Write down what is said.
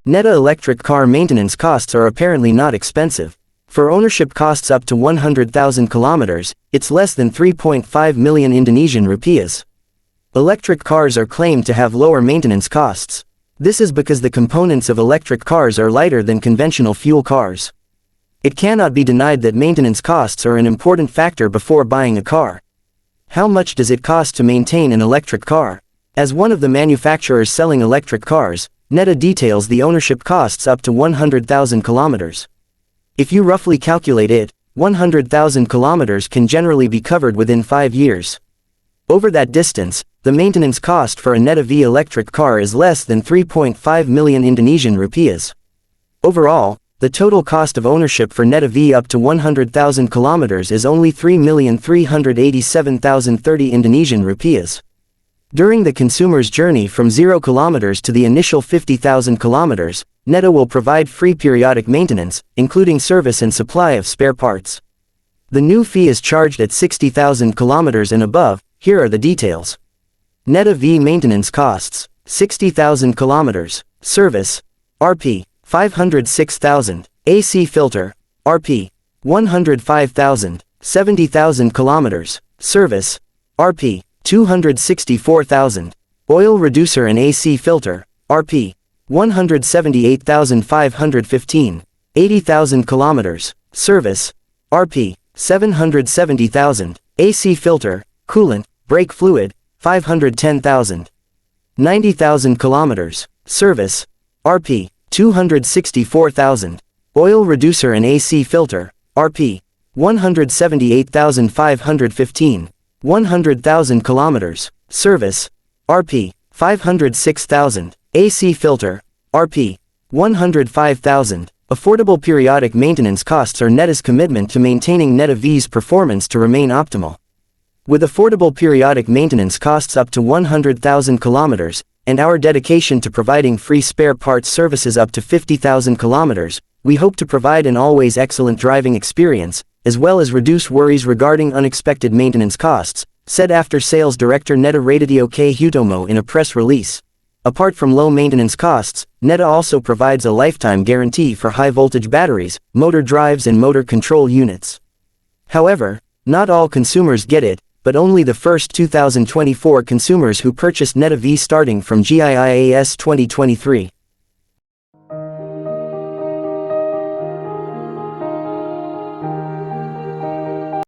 Neta electric car maintenance costs are apparently not expensive. For ownership costs up to 100,000 kilometers, it's less than 3.5 million Indonesian rupiahs. Electric cars are claimed to have lower maintenance costs. This is because the components of electric cars are lighter than conventional fuel cars. It cannot be denied that maintenance costs are an important factor before buying a car. How much does it cost to maintain an electric car? As one of the manufacturers selling electric cars, Neta details the ownership costs up to 100,000 kilometers. If you roughly calculate it, 100,000 kilometers can generally be covered within 5 years. Over that distance, the maintenance cost for a Neta V electric car is less than 3.5 million Indonesian rupiahs. Overall, the total cost of ownership for Neta V up to 100,000 kilometers is only 3,387,030 Indonesian rupiahs. During the consumer's journey from 0 kilometers to the initial 50,000 kilometers, Neta will provide free periodic maintenance, including service and supply of spare parts. The new fee is charged at 60,000 kilometers and above. Here are the details. Neta V maintenance costs: 60,000 kilometers. Service: Rp. 506,000. AC filter: Rp. 105,000. 70,000 kilometers. Service: Rp. 264,000. Oil reducer and AC filter: Rp. 178,515. 80,000 kilometers. Service: Rp. 770,000. AC filter, coolant, brake fluid: 510,000. 90,000 kilometers. Service: Rp. 264,000. Oil reducer and AC filter: Rp. 178,515. 100,000 kilometers. Service: Rp. 506,000. AC filter: Rp. 105,000. Affordable periodic maintenance costs are Neta's commitment to maintaining Neta V's performance to remain optimal. With affordable periodic maintenance costs up to 100,000 kilometers, and our dedication to providing free spare parts services up to 50,000 kilometers, we hope to provide an always excellent driving experience, as well as reduce worries regarding unexpected maintenance costs, said after-sales director Neta Radio K. Hutomo in a press release. Apart from low maintenance costs, Neta also provides a lifetime guarantee for high-voltage batteries, motor drives and motor control units. However, not all consumers get it, but only the first 2024 consumers who purchased Neta V starting from GIIAS 2023.